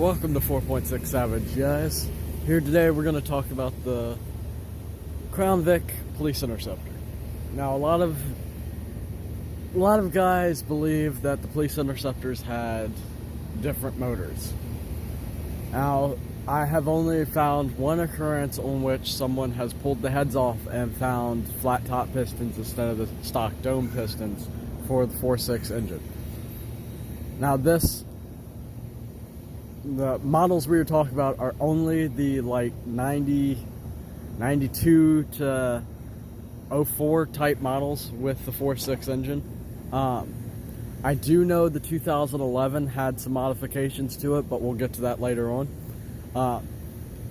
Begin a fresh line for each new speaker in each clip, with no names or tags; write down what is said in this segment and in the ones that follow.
Welcome to 4.6 Savage, guys. Here today we're going to talk about the Crown Vic Police Interceptor. Now, a lot of guys believe that the Police Interceptors had different motors. Now, I have only found one occurrence on which someone has pulled the heads off and found flat top pistons instead of the stock dome pistons for the 4.6 engine. Now, the models we were talking about are only the 92 to 04 type models with the 4.6 engine. I do know the 2011 had some modifications to it, but we'll get to that later on.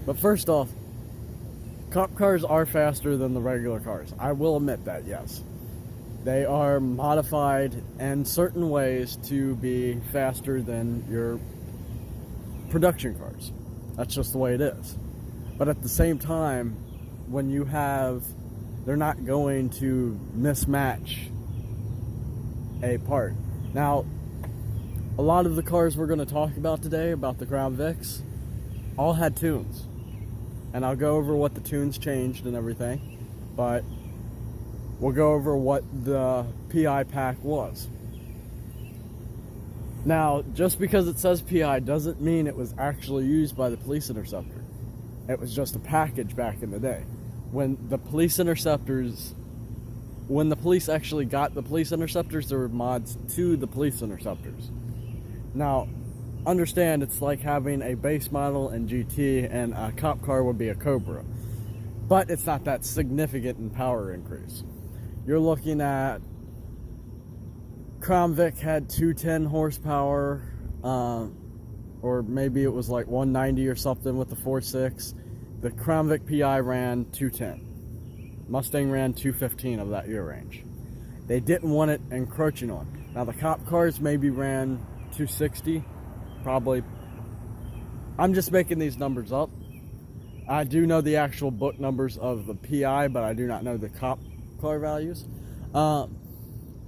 But first off, cop cars are faster than the regular cars. I will admit that, yes. They are modified in certain ways to be faster than your production cars. That's just the way it is. But at the same time, they're not going to mismatch a part. Now, a lot of the cars we're going to talk about today, about the Crown Vics, all had tunes. And I'll go over what the tunes changed and everything, but we'll go over what the PI pack was. Now, just because it says PI doesn't mean it was actually used by the Police Interceptor. It was just a package back in the day. When the police actually got the Police Interceptors, there were mods to the Police Interceptors. Now, understand it's like having a base model in GT and a cop car would be a Cobra. But it's not that significant in power increase. You're looking at Crown Vic had 210 horsepower, or maybe it was like 190 or something with the 4.6. The Crown Vic PI ran 210. Mustang ran 215 of that year range. They didn't want it encroaching on. Now the cop cars maybe ran 260, probably. I'm just making these numbers up. I do know the actual book numbers of the PI, but I do not know the cop car values.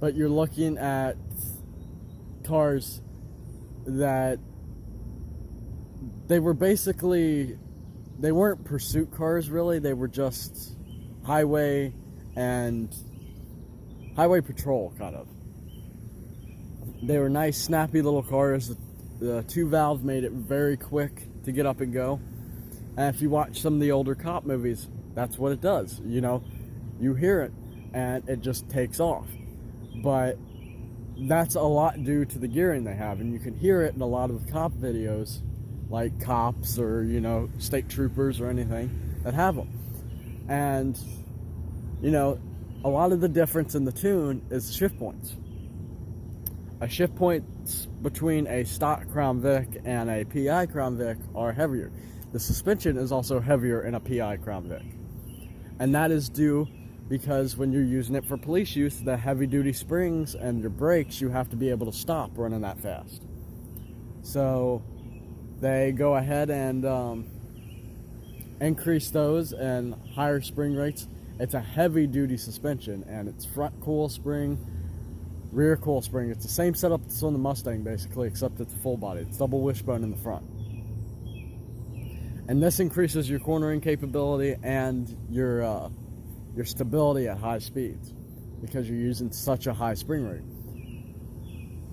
But you're looking at cars that they weren't pursuit cars really, they were just highway patrol kind of. They were nice, snappy little cars. The 2-valve made it very quick to get up and go. And if you watch some of the older cop movies, that's what it does. You know, you hear it and it just takes off. But that's a lot due to the gearing they have, and you can hear it in a lot of the cop videos, like cops or, state troopers or anything that have them. And, a lot of the difference in the tune is shift points. A shift points between a stock Crown Vic and a PI Crown Vic are heavier. The suspension is also heavier in a PI Crown Vic. And that is due because when you're using it for police use, the heavy-duty springs and your brakes, you have to be able to stop running that fast. So they go ahead and increase those and higher spring rates. It's a heavy-duty suspension, and it's front coil spring, rear coil spring. It's the same setup that's on the Mustang, basically, except it's a full body. It's double wishbone in the front. And this increases your cornering capability and your stability at high speeds because you're using such a high spring rate.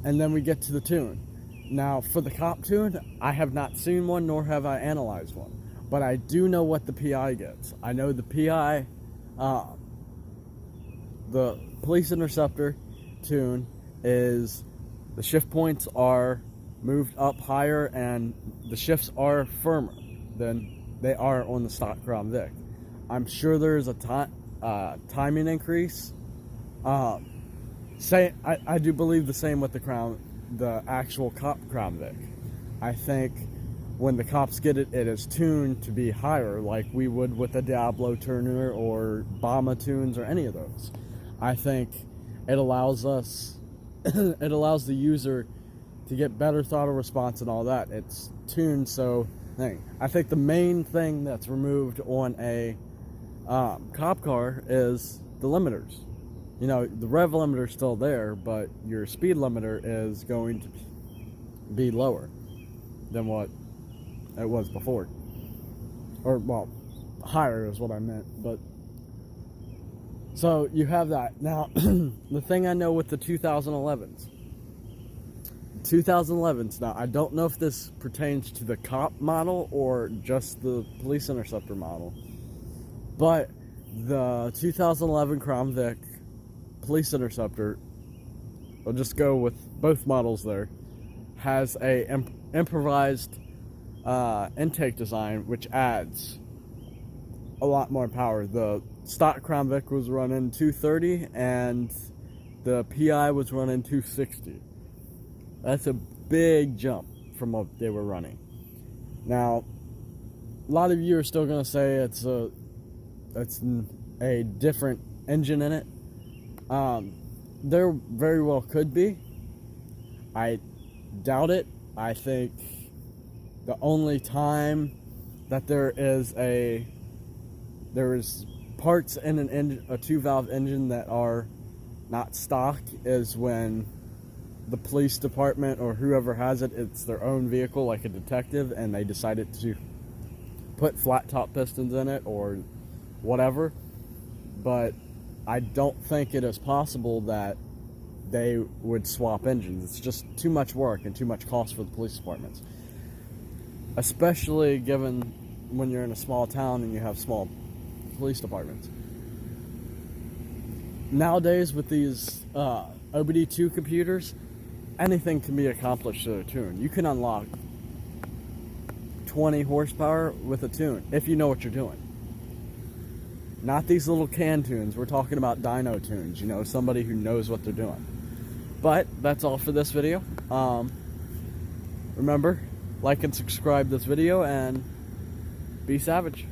And then we get to the tune. Now, for the cop tune, I have not seen one, nor have I analyzed one. But I do know what the PI gets. I know the PI, the Police Interceptor tune is the shift points are moved up higher and the shifts are firmer than they are on the stock Crown Vic. I'm sure there's a timing increase. I do believe the same with the actual cop Crown Vic. I think when the cops get it, it is tuned to be higher, like we would with a Diablo tuner or Bama tunes or any of those. I think it allows the user to get better throttle response and all that. It's tuned so. I think the main thing that's removed on a cop car is the limiters. The rev limiter is still there, but your speed limiter is going to be lower than what it was before. Or, well, higher is what I meant, but so you have that. Now, the thing I know with the 2011s, now I don't know if this pertains to the cop model or just the police interceptor model, but the 2011 Crown Vic police interceptor, I'll just go with both models there, has a improvised intake design which adds a lot more power. The stock Crown Vic was running 230 and the PI was running 260. That's a big jump from what they were running. Now, a lot of you are still going to say it's a different engine in it. There very well could be. I doubt it. I think the only time that there is parts in an engine, a 2-valve engine, that are not stock is when the police department or whoever has it, it's their own vehicle, like a detective, and they decided to put flat top pistons in it or whatever. But I don't think it is possible that they would swap engines. It's just too much work and too much cost for the police departments, especially given when you're in a small town and you have small police departments. Nowadays, with these OBD2 computers, anything can be accomplished to a tune. You can unlock 20 horsepower with a tune if you know what you're doing. Not these little can tunes. We're talking about dyno tunes, you know, somebody who knows what they're doing. But that's all for this video. Remember, like and subscribe this video and be savage.